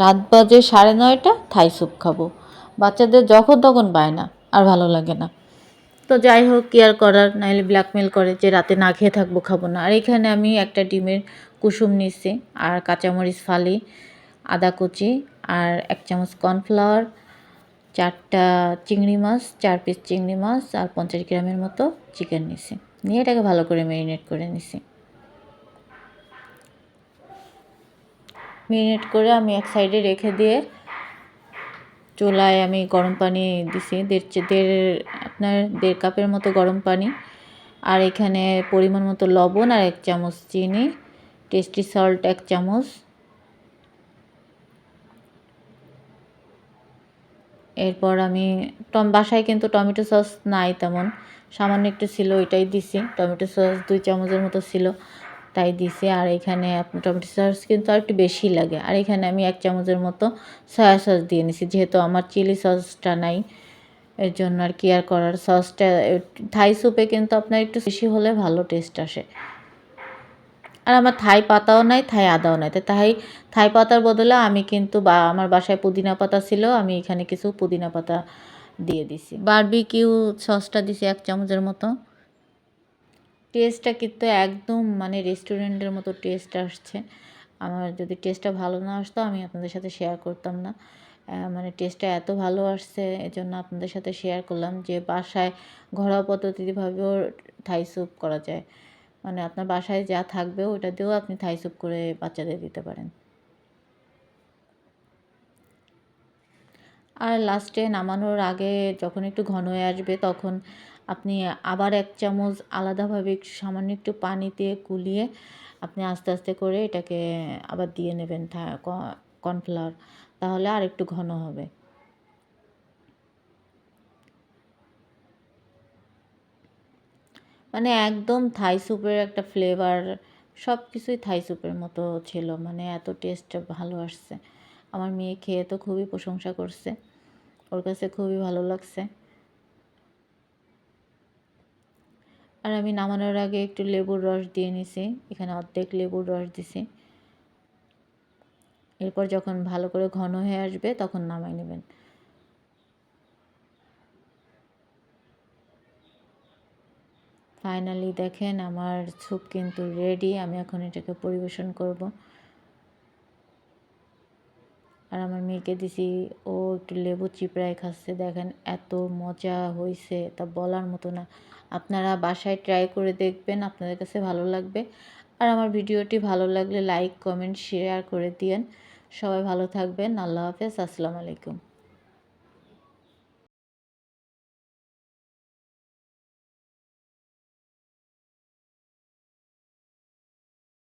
রাত বাজে 9:30, Thai soup খাবো। বাচ্চাদের যখন তখন বায়না, আর ভালো লাগে না। তো যাই হোক, কি আর করার, নাহলে ব্ল্যাকমেল করে যে রাতে না খেয়ে থাকবো, খাবো না। আর এখানে আমি একটা ডিমের কুসুম নিচ্ছি, আর কাঁচামরিচ ফালি, আদা কুচি, আর 1 চামচ কর্নফ্লাওয়ার, 4টা চিংড়ি মাছ, 4 পিস চিংড়ি মাছ, আর 50 গ্রামের মতো চিকেন নিছি। নিয়ে এটাকে ভালো করে ম্যারিনেট করে নিছি। ম্যারিনেট করে আমি এক সাইডে রেখে দিয়ে চুলায় আমি গরম পানি দিছি, আপনার 1.5 কাপের মতো গরম পানি। আর এখানে পরিমাণ মতো লবণ আর 1 চামচ চিনি, টেস্টি সল্ট 1 চামচ। এরপর আমি বাসায় কিন্তু টমেটো সস নাই তেমন, সামান্য একটু ছিল, ওইটাই দিছি। টমেটো সস 2 চামচের মতো ছিল, তাই দিছি। আর এখানে আপনার টমেটো সস কিন্তু আর একটু বেশি লাগে। আর এখানে আমি 1 চামচের মতো সয়া সস দিয়ে নিছি, যেহেতু আমার চিলি সসটা নাই, এর জন্য আর কি আর করার। সসটা থাই স্যুপে কিন্তু আপনার একটু বেশি হলে ভালো টেস্ট আসে। আর আমার থাই পাতাও নাই, থাই আদাও নাই, থাই পাতার বদলে আমি কিন্তু আমার বাসায় পুদিনা পাতা ছিল, আমি এখানে কিছু পুদিনা পাতা দিয়ে দিছি। বারবিকিউ সসটা দিছি 1 চামচের মতো। টেস্টটা কিন্তু একদম মানে রেস্টুরেন্টের মতো টেস্ট আসছে। আমার যদি টেস্টটা ভালো না আসতো আমি আপনাদের সাথে শেয়ার করতাম না। মানে টেস্টটা এত ভালো আসছে, এজন্য আপনাদের সাথে শেয়ার করলাম যে বাসায় ঘরোয়া পদ্ধতিভাবেও থাই স্যুপ করা যায়। মানে আপনার বাসায় যা থাকবে ওটা দিয়েও আপনি থাই স্যুপ করে বাচ্চাদের দিতে পারেন। আর লাস্টে নামানোর আগে যখন একটু ঘন হয়ে আসবে, তখন আপনি আবার 1 চামচ আলাদাভাবে একটু সামান্য একটু পানিতে গুলিয়ে আপনি আস্তে আস্তে করে এটাকে আবার দিয়ে নেবেন কর্নফ্লাওয়ার, তাহলে আর একটু ঘন হবে। মানে একদম থাই স্যুপের একটা ফ্লেভার, সব কিছুই থাই স্যুপের মতো ছিল, মানে এত টেস্ট ভালো আসছে। আমার মেয়ে খেয়ে তো খুবই প্রশংসা করছে, ওর কাছে খুবই ভালো লাগছে। আর আমি নামানোর আগে একটু লেবুর রস দিয়ে নিছি, এখানে অর্ধেক লেবুর রস দিছি। এরপর যখন ভালো করে ঘন হয়ে আসবে তখন নামাই নেবেন। ফাইনালি দেখেন আমার স্যুপ কিন্তু রেডি, আমি এখন এটাকে পরিবেশন করব। আর আমার মেয়েকে দিছি, ও একটু লেবু চিপড়ায় খাচ্ছে, দেখেন এত মজা হয়েছে তা বলার মতো না। আপনারা বাসায় ট্রাই করে দেখবেন, আপনাদের কাছে ভালো লাগবে। আর আমার ভিডিওটি ভালো লাগলে লাইক কমেন্ট শেয়ার করে দিয়েন। সবাই ভালো থাকবেন। আল্লাহ হাফেজ, আসসালামু আলাইকুম।